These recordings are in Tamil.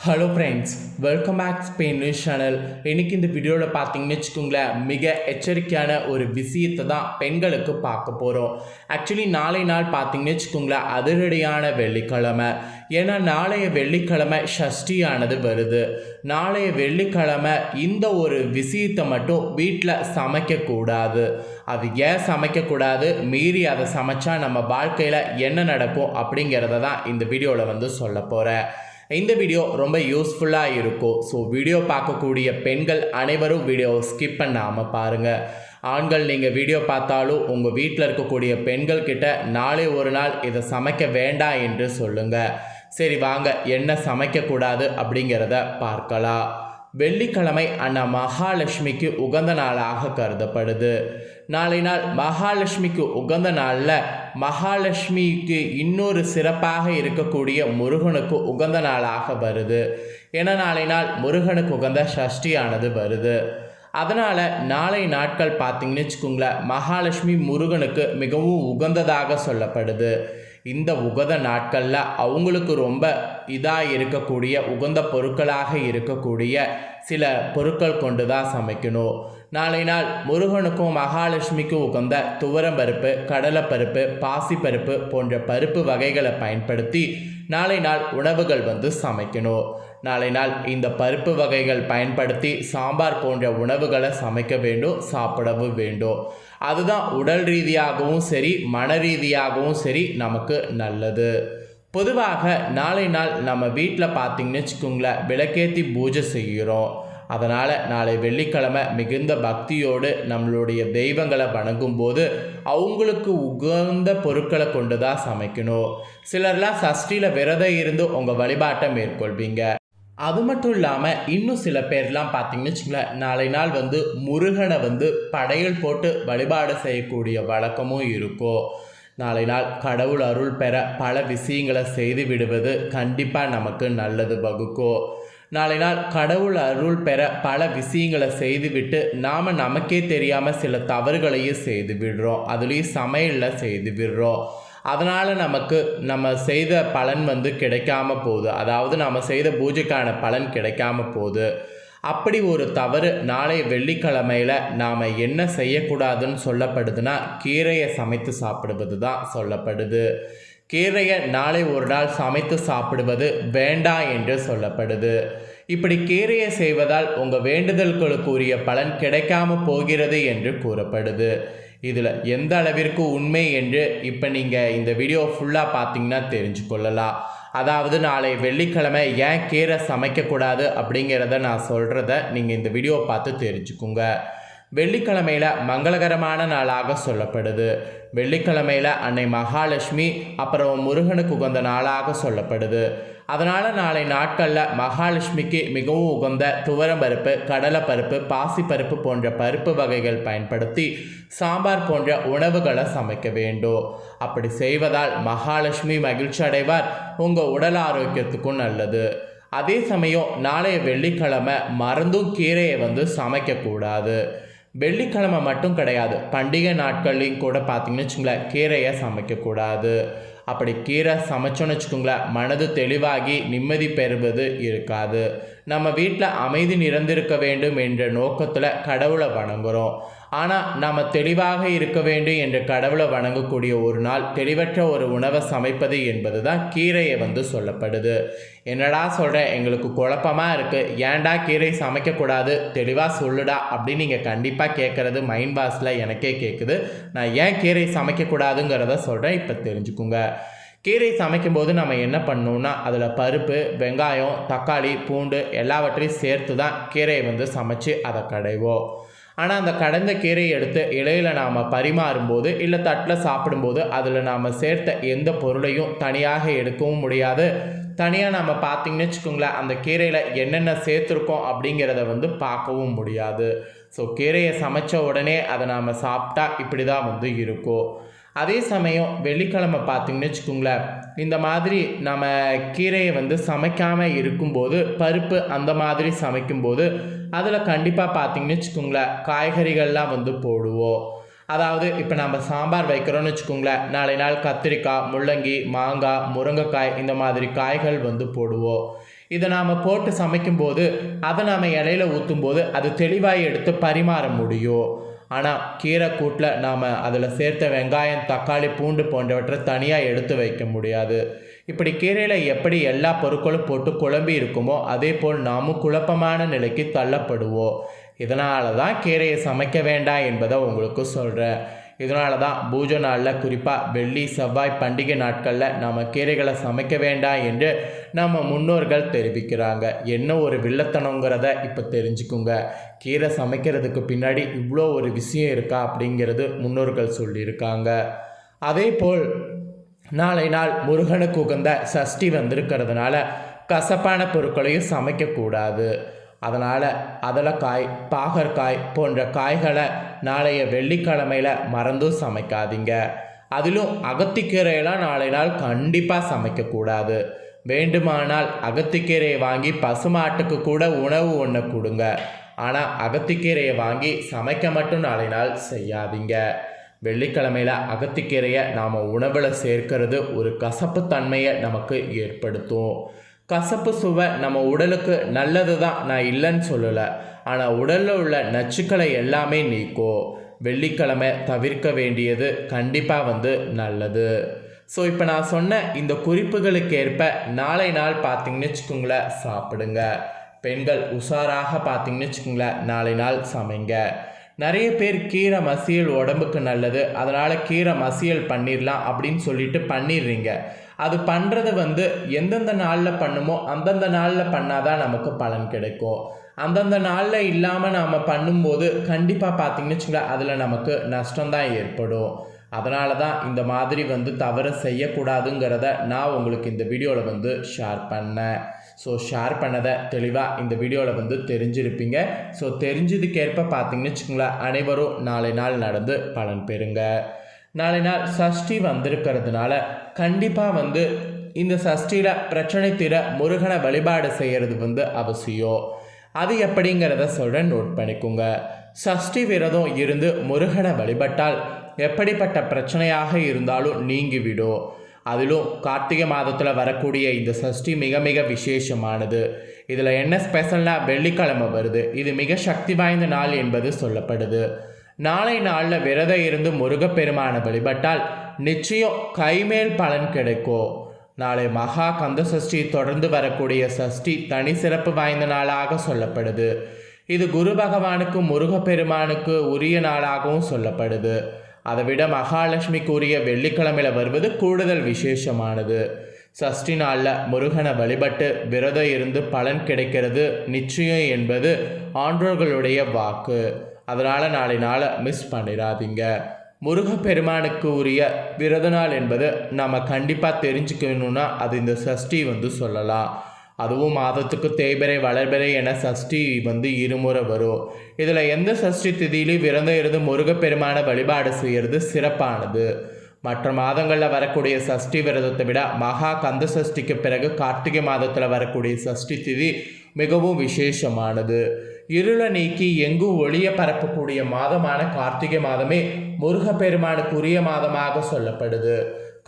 Hello friends, welcome back Spain news channel. இன்றைக்கி இந்த வீடியோவில் பார்த்தீங்கன்னு வச்சுக்கோங்களேன், மிக எச்சரிக்கையான ஒரு விஷயத்தை தான் பெண்களுக்கு பார்க்க போகிறோம். ஆக்சுவலி நாளை நாள் பார்த்தீங்கன்னு வச்சுக்கோங்களேன், அதிரடியான வெள்ளிக்கிழமை. ஏன்னா நாளைய வெள்ளிக்கிழமை ஷஷ்டியானது வருது. நாளைய வெள்ளிக்கிழமை இந்த ஒரு விஷயத்தை மட்டும் வீட்டில் சமைக்கக்கூடாது. அது ஏன் சமைக்கக்கூடாது, மீறி அதை சமைச்சா நம்ம வாழ்க்கையில் என்ன நடக்கும் அப்படிங்கிறத தான் இந்த வீடியோவில் சொல்ல போகிறேன். இந்த வீடியோ ரொம்ப யூஸ்ஃபுல்லாக இருக்கும். ஸோ வீடியோ பார்க்கக்கூடிய பெண்கள் அனைவரும் வீடியோ ஸ்கிப் பண்ணாமல் பாருங்கள். ஆண்கள் நீங்கள் வீடியோ பார்த்தாலும் உங்கள் வீட்டில் இருக்கக்கூடிய பெண்கள் கிட்ட நாளை ஒரு நாள் இதை சமைக்க வேண்டாம் என்று சொல்லுங்கள். சரி வாங்க, என்ன சமைக்கக்கூடாது அப்படிங்கிறத பார்க்கலாம். வெள்ளிக்கிழமை அண்ணா மகாலட்சுமிக்கு உகந்த நாளாக கருதப்படுது. நாளை நாள் மகாலட்சுமிக்கு உகந்த நாளில் மகாலட்சுமிக்கு இன்னொரு சிறப்பாக இருக்கக்கூடிய முருகனுக்கு உகந்த நாளாக வருது. ஏன்னா நாளை நாள் முருகனுக்கு உகந்த சஷ்டியானது வருது. அதனால் நாளை நாட்கள் பார்த்திங்கன்னு வச்சுக்கோங்களேன், மகாலட்சுமி முருகனுக்கு மிகவும் உகந்ததாக சொல்லப்படுது. இந்த உகந்த நாட்களில் அவங்களுக்கு ரொம்ப இதாக இருக்கக்கூடிய உகந்த பொருட்களாக இருக்கக்கூடிய சில பொருட்கள் கொண்டு தான் சமைக்கணும். நாளை நாள் முருகனுக்கும் மகாலட்சுமிக்கும் உகந்த துவரம்பருப்பு, கடலைப்பருப்பு, பாசிப்பருப்பு போன்ற பருப்பு வகைகளை பயன்படுத்தி நாளை நாள் உணவுகள் சமைக்கணும். நாளை நாள் இந்த பருப்பு வகைகள் பயன்படுத்தி சாம்பார் போன்ற உணவுகளை சமைக்க வேண்டும், சாப்பிடவும் வேண்டும். அதுதான் உடல் ரீதியாகவும் சரி, மன ரீதியாகவும் சரி நமக்கு நல்லது. பொதுவாக நாளை நாள் நம்ம வீட்டில் பார்த்திங்கன்னு வச்சுக்கோங்களேன், விளக்கேற்றி பூஜை செய்கிறோம். அதனால் நாளை வெள்ளிக்கிழமை மிகுந்த பக்தியோடு நம்மளுடைய தெய்வங்களை வணங்கும் போது அவங்களுக்கு உகந்த பொருட்களை கொண்டு தான் சமைக்கணும். சிலர்லாம் சஷ்டியில் விரதம் இருந்து உங்கள் வழிபாட்டை மேற்கொள்வீங்க. அது மட்டும் இல்லாமல் இன்னும் சில பேர்லாம் பார்த்திங்கன்னு வச்சுங்களேன், நாளை நாள் முருகனை படையல் போட்டு வழிபாடு செய்யக்கூடிய வழக்கமும் இருக்கும். நாளை நாள் கடவுள் அருள் பெற பல விஷயங்களை செய்து விடுவது கண்டிப்பாக நமக்கு நல்லது வகுக்கும். நாளை நாள் கடவுள் அருள் பெற பல விஷயங்களை செய்துவிட்டு நாம் நமக்கே தெரியாமல் சில தவறுகளையும் செய்து விடுறோம். அதுலேயும் சமையலில் செய்து விடுறோம். அதனால் நமக்கு நம்ம செய்த பலன் கிடைக்காம போகுது. அதாவது நம்ம செய்த பூஜைக்கான பலன் கிடைக்காம போகுது. அப்படி ஒரு தவறு நாளைய வெள்ளிக்கிழமையில் நாம் என்ன செய்யக்கூடாதுன்னு சொல்லப்படுதுன்னா, கீரையை சமைத்து சாப்பிடுவது தான் சொல்லப்படுது. கீரையை நாளை ஒரு நாள் சமைத்து சாப்பிடுவது வேண்டாம் என்று சொல்லப்படுது. இப்படி கீரையை செய்வதால் உங்கள் வேண்டுதல்களுக்குரிய பலன் கிடைக்காம போகிறது என்று கூறப்படுது. இதில் எந்த அளவிற்கு உண்மை என்று இப்போ நீங்கள் இந்த வீடியோ ஃபுல்லாக பார்த்தீங்கன்னா தெரிஞ்சு கொள்ளலாம். அதாவது நாளை வெள்ளிக்கிழமை ஏன் கீரை சமைக்கக்கூடாது அப்படிங்கிறத நான் சொல்கிறத நீங்கள் இந்த வீடியோ பார்த்து தெரிஞ்சுக்குங்க. வெள்ளிக்கிழமையில் மங்களகரமான நாளாக சொல்லப்படுது. வெள்ளிக்கிழமையில் அன்னை மகாலட்சுமி அப்புறம் முருகனுக்கு உகந்த நாளாக சொல்லப்படுது. அதனால் நாளை நாட்களில் மகாலட்சுமிக்கு மிகவும் உகந்த துவரம்பருப்பு, கடலைப்பருப்பு, பாசிப்பருப்பு போன்ற பருப்பு வகைகள் பயன்படுத்தி சாம்பார் போன்ற உணவுகளை சமைக்க வேண்டும். அப்படி செய்வதால் மகாலட்சுமி மகிழ்ச்சி அடைவார். உங்கள் உடல் ஆரோக்கியத்துக்கும் நல்லது. அதே சமயம் நாளைய வெள்ளிக்கிழமை மறந்தும் கீரையை சமைக்கக்கூடாது. வெள்ளிக்கிழமை மட்டும் கிடையாது, பண்டிகை நாட்கள்லையும் கூட பார்த்திங்கன்னு வச்சுங்களேன், கீரையை சமைக்கக்கூடாது. அப்படி கீரை சமைச்சோன்னு வச்சுக்கோங்களேன், மனது தெளிவாகி நிம்மதி பெறுவது இருக்காது. நம்ம வீட்டில் அமைதி நிறைந்திருக்க வேண்டும் என்ற நோக்கத்தில் கடவுளை வணங்குகிறோம். ஆனால் நம்ம தெளிவாக இருக்க வேண்டும் என்று கடவுளை வணங்கக்கூடிய ஒரு நாள் தெளிவற்ற ஒரு உணவை சமைப்பது என்பது தான் கீரையை சொல்லப்படுது. என்னடா சொல்கிறேன், எங்களுக்கு குழப்பமாக இருக்குது, ஏன்டா கீரை சமைக்கக்கூடாது தெளிவாக சொல்லுடா அப்படின்னு நீங்கள் கண்டிப்பாக கேட்குறது மைண்ட் வாஷில் எனக்கே கேட்குது. நான் ஏன் கீரை சமைக்கக்கூடாதுங்கிறத சொல்கிறேன், இப்போ தெரிஞ்சுக்குங்க. கீரை சமைக்கும்போது நம்ம என்ன பண்ணணும்னா, அதில் பருப்பு, வெங்காயம், தக்காளி, பூண்டு எல்லாவற்றையும் சேர்த்து தான் கீரையை சமைச்சு அதை கடைவோம். ஆனால் அந்த கடந்த கீரையை எடுத்து இலையில் நாம் பரிமாறும்போது இல்லை தட்டில் சாப்பிடும்போது அதில் நாம் சேர்த்த எந்த பொருளையும் தனியாக எடுக்கவும் முடியாது. தனியாக நம்ம பார்த்திங்கன்னு வச்சுக்கோங்களேன், அந்த கீரையில் என்னென்ன சேர்த்துருக்கோம் அப்படிங்கிறத பார்க்கவும் முடியாது. ஸோ கீரையை சமைச்ச உடனே அதை நாம் சாப்பிட்டா இப்படி தான் இருக்கும். அதே சமயம் வெள்ளிக்கிழமை பார்த்திங்கன்னு வச்சுக்கோங்களேன், இந்த மாதிரி நம்ம கீரையை சமைக்காமல் இருக்கும்போது பருப்பு அந்த மாதிரி சமைக்கும்போது அதில் கண்டிப்பாக பார்த்திங்கன்னு வச்சுக்கோங்களேன், காய்கறிகள்லாம் போடுவோம். அதாவது இப்போ நம்ம சாம்பார் வைக்கிறோன்னு வச்சுக்கோங்களேன், நாளை நாள் கத்திரிக்காய், முள்ளங்கி, மாங்காய், முருங்கைக்காய் இந்த மாதிரி காய்கள் போடுவோம். இதை நாம் போட்டு சமைக்கும்போது அதை நாம் இலையில ஊற்றும்போது அது தெளிவாக எடுத்து பரிமாற முடியும். ஆனால் கீரை கூட்டில் நாம் அதில் சேர்த்த வெங்காயம், தக்காளி, பூண்டு போன்றவற்றை தனியாக எடுத்து வைக்க முடியாது. இப்படி கீரையில் எப்படி எல்லா பொருட்களும் போட்டு குழம்பி இருக்குமோ அதே போல் நாமும் குழப்பமான நிலைக்கு தள்ளப்படுவோம். இதனால தான் கீரையை சமைக்க வேண்டாம் என்பதை உங்களுக்கு சொல்கிறேன். இதனால தான் பூஜை நாளில், குறிப்பாக வெள்ளி, செவ்வாய் பண்டிகை நாட்களில் நம்ம கீரைகளை சமைக்க வேண்டாம் என்று நம்ம முன்னோர்கள் தெரிவிக்கிறாங்க. என்ன ஒரு வில்லத்தனங்கிறத இப்போ தெரிஞ்சுக்குங்க. கீரை சமைக்கிறதுக்கு பின்னாடி இவ்வளோ ஒரு விஷயம் இருக்கா அப்படிங்கிறது முன்னோர்கள் சொல்லியிருக்காங்க. அதே போல் நாளை நாள் முருகனுக்கு உகந்த சஷ்டி வந்திருக்கிறதுனால கசப்பான பொருட்களையும் சமைக்கக்கூடாது. அதனால் அதலக்காய், பாகற்காய் போன்ற காய்களை நாளைய வெள்ளிக்கிழமையில் மறந்தும் சமைக்காதீங்க. அதிலும் அகத்திக்கீரையெல்லாம் நாளை நாள் கண்டிப்பாக சமைக்கக்கூடாது. வேண்டுமானால் அகத்திக்கீரையை வாங்கி பசுமாட்டுக்கு கூட உணவு ஒன்று கொடுங்க. ஆனால் அகத்திக்கீரையை வாங்கி சமைக்க மட்டும் நாளை நாள் செய்யாதீங்க. வெள்ளிக்கிழமையில் அகத்திக்கீரையை நாம் உணவில் சேர்க்கிறது ஒரு கசப்பு தன்மையை நமக்கு ஏற்படுத்தும். கசப்பு சுவை நம்ம உடலுக்கு நல்லது தான், நான் இல்லைன்னு சொல்லலை. ஆனால் உடலில் உள்ள நச்சுக்களை எல்லாமே நீக்கும். வெள்ளிக்கிழமை தவிர்க்க வேண்டியது கண்டிப்பாக நல்லது. ஸோ இப்போ நான் சொன்ன இந்த குறிப்புகளுக்கு ஏற்ப நாளை நாள் பார்த்தீங்கன்னு வச்சுக்கோங்களேன் சாப்பிடுங்க. பெண்கள் உஷாராக பார்த்தீங்கன்னு வச்சுக்கோங்களேன் நாளை நாள் சமைங்க. நிறைய பேர் கீரை மசியல் உடம்புக்கு நல்லது, அதனால் கீரை மசியல் பண்ணிடலாம் அப்படின்னு சொல்லிட்டு பண்ணிடுறீங்க. அது பண்ணுறது எந்தெந்த நாளில் பண்ணுமோ அந்தந்த நாளில் பண்ணாதான் நமக்கு பலன் கிடைக்கும். அந்தந்த நாளில் இல்லாமல் நாம் பண்ணும்போது கண்டிப்பாக பார்த்தீங்கன்னு வச்சுங்களேன் அதில் நமக்கு நஷ்டம்தான் ஏற்படும். அதனால தான் இந்த மாதிரி தவறு செய்யக்கூடாதுங்கிறத நான் உங்களுக்கு இந்த வீடியோவில் ஷேர் பண்ணேன். ஸோ ஷேர் பண்ணதை தெளிவாக இந்த வீடியோவில் தெரிஞ்சிருப்பீங்க. ஸோ தெரிஞ்சதுக்கேற்ப பார்த்தீங்கன்னு வச்சுக்கோங்களேன் அனைவரும் நாளை நாள் நடந்து பலன் பெறுங்க. நாளை நாள் சஷ்டி வந்திருக்கிறதுனால கண்டிப்பாக இந்த சஷ்டியில் பிரச்சனை தீர முருகனை வழிபாடு செய்கிறது அவசியம். அது எப்படிங்கிறத சொல்கிறேன், நோட் பண்ணிக்கோங்க. சஷ்டி விரதம் இருந்து முருகனை வழிபட்டால் எப்படிப்பட்ட பிரச்சனையாக இருந்தாலும் நீங்கிவிடும். அதிலும் கார்த்திகை மாதத்தில் வரக்கூடிய இந்த சஷ்டி மிக மிக விசேஷமானது. இதில் என்ன ஸ்பெஷல்னால் வெள்ளிக்கிழமை வருது. இது மிக சக்தி வாய்ந்த நாள் என்பது சொல்லப்படுது. நாளை நாளில் விரதம் இருந்து முருகப்பெருமானை வழிபட்டால் நிச்சயம் கைமேல் பலன் கிடைக்கும். நாளை மகா கந்த சஷ்டி தொடர்ந்து வரக்கூடிய சஷ்டி தனி சிறப்பு வாய்ந்த நாளாக சொல்லப்படுது. இது குரு பகவானுக்கு முருகப்பெருமானுக்கு உரிய நாளாகவும் சொல்லப்படுது. அதை விட மகாலட்சுமிக்கு உரிய வெள்ளிக்கிழமையில் வருவது கூடுதல் விசேஷமானது. சஷ்டி நாளில் முருகனை வழிபட்டு விரதம் இருந்து பலன் கிடைக்கிறது நிச்சயம் என்பது ஆன்றோர்களுடைய வாக்கு. அதனால் நாளை நாளை மிஸ் பண்ணிடாதீங்க. முருகப்பெருமானுக்கு உரிய விரத நாள் என்பது நம்ம கண்டிப்பாக தெரிஞ்சுக்கணுன்னா அது இந்த சஷ்டி சொல்லலாம். அதுவும் மாதத்துக்கு தேய்பிறை வளர்பிறை என சஷ்டி இருமுறை வரும். இதில் எந்த சஷ்டி திதியிலையும் விரதம் இருந்து முருகப்பெருமானை வழிபாடு செய்கிறது சிறப்பானது. மற்ற மாதங்களில் வரக்கூடிய சஷ்டி விரதத்தை விட மகா கந்த சஷ்டிக்கு பிறகு கார்த்திகை மாதத்தில் வரக்கூடிய சஷ்டி திதி மிகவும் விசேஷமானது. இருளை நீக்கி எங்கும் ஒளிய பரப்பக்கூடிய மாதமான கார்த்திகை மாதமே முருகப்பெருமானுக்குரிய மாதமாக சொல்லப்படுது.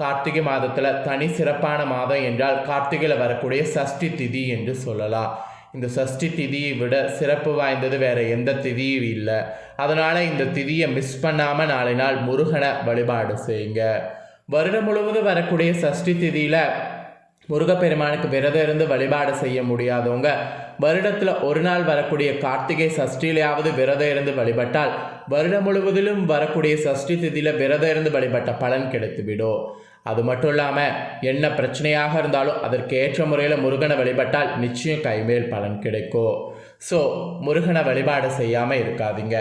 கார்த்திகை மாதத்தில் தனி சிறப்பான மாதம் என்றால் கார்த்திகையில் வரக்கூடிய சஷ்டி திதி என்று சொல்லலாம். இந்த சஷ்டி திதியை விட சிறப்பு வாய்ந்தது வேறு எந்த திதியும் இல்லை. அதனால் இந்த திதியை மிஸ் பண்ணாமல் நாளை நாள் முருகனை வழிபாடு செய்யுங்க. வருடம் முழுவதும் வரக்கூடிய சஷ்டி திதியில் முருகப்பெருமானுக்கு விரதம் இருந்து வழிபாடு செய்ய முடியாதவங்க வருடத்தில் ஒரு நாள் வரக்கூடிய கார்த்திகை சஷ்டியிலாவது விரதம் இருந்து வழிபட்டால் வருடம் முழுவதிலும் வரக்கூடிய சஷ்டி திதியில் விரதம் இருந்து வழிபட்ட பலன் கிடைத்துவிடும். அது மட்டும் இல்லாமல் என்ன பிரச்சனையாக இருந்தாலும் அதற்கு ஏற்ற முறையில் முருகனை வழிபட்டால் நிச்சயம் கைமேல் பலன் கிடைக்கும். ஸோ முருகனை வழிபாடு செய்யாமல் இருக்காதீங்க.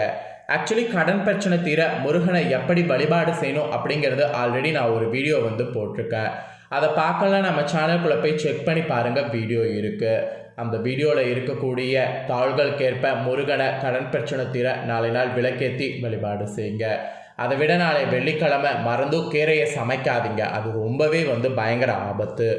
ஆக்சுவலி கடன் பிரச்சனை தீர முருகனை எப்படி வழிபாடு செய்யணும் அப்படிங்கிறது ஆல்ரெடி நான் ஒரு வீடியோ போட்டிருக்கேன். அதை பார்க்கலாம், நம்ம சேனலுக்குள்ளே போய் செக் பண்ணி பாருங்கள், வீடியோ இருக்குது. அந்த வீடியோவில் இருக்கக்கூடிய தாள்களுக்கேற்ப முருகனை கடன் பிரச்சனை தீர நாளை நாள் விளக்கேற்றி வழிபாடு செய்யுங்க. அதை விட நாளை வெள்ளிக்கிழமை மறந்தும் கீரையை சமைக்காதீங்க. அது ரொம்பவே பயங்கர ஆபத்து.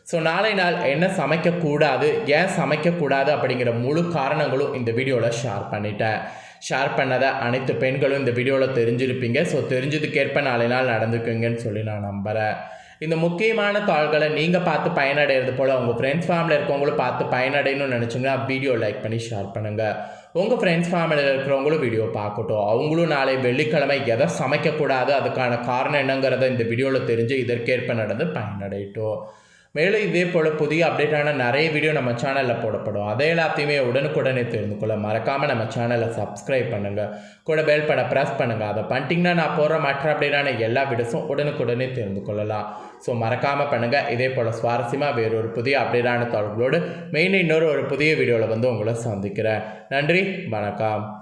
ஸோ நாளை நாள் என்ன சமைக்கக்கூடாது, ஏன் சமைக்கக்கூடாது அப்படிங்கிற முழு காரணங்களும் இந்த வீடியோவில் ஷேர் பண்ணிட்டேன். ஷேர் பண்ணதை அனைத்து பெண்களும் இந்த வீடியோவில் தெரிஞ்சிருப்பீங்க. ஸோ தெரிஞ்சதுக்கேற்ப நாளை நாள் நடந்துக்குங்கன்னு சொல்லி நான் நம்புகிறேன். இந்த முக்கியமான தாள்களை நீங்கள் பார்த்து பயனடைகிறது போல் உங்கள் ஃப்ரெண்ட்ஸ் ஃபேமிலியில் இருக்கவங்களும் பார்த்து பயனடையணும்னு நினச்சிங்கன்னா வீடியோ லைக் பண்ணி ஷேர் பண்ணுங்கள். உங்கள் ஃப்ரெண்ட்ஸ் ஃபேமிலியில் இருக்கிறவங்களும் வீடியோ பார்க்கட்டும். அவங்களும் நாளை வெள்ளிக்கிழமை எதை சமைக்கக்கூடாது, அதுக்கான காரணம் என்னங்கிறத இந்த வீடியோவில் தெரிஞ்சு இதற்கேற்ப நடந்து பயனடையட்டும். மேலும் இதே போல் புதிய அப்டேட்டான நிறைய வீடியோ நம்ம சேனலில் போடப்படும். அதை எல்லாத்தையுமே உடனுக்குடனே தெரிந்து கொள்ள மறக்காமல் நம்ம சேனலை சப்ஸ்கிரைப் பண்ணுங்கள். கூட பெல் பட்டனை ப்ரெஸ் பண்ணுங்கள். அதை பண்ணிட்டீங்கன்னா நான் போடுற மற்ற அப்டேட்டான எல்லா வீடியோஸும் உடனுக்குடனே தெரிந்து கொள்ளலாம். ஸோ மறக்காமல் பண்ணுங்கள். இதே போல் சுவாரஸ்யமாக வேறொரு புதிய அப்டேட்டான தகவலோடு இன்னொரு புதிய வீடியோவில் வந்து உங்களை சந்திக்கிறேன். நன்றி, வணக்கம்.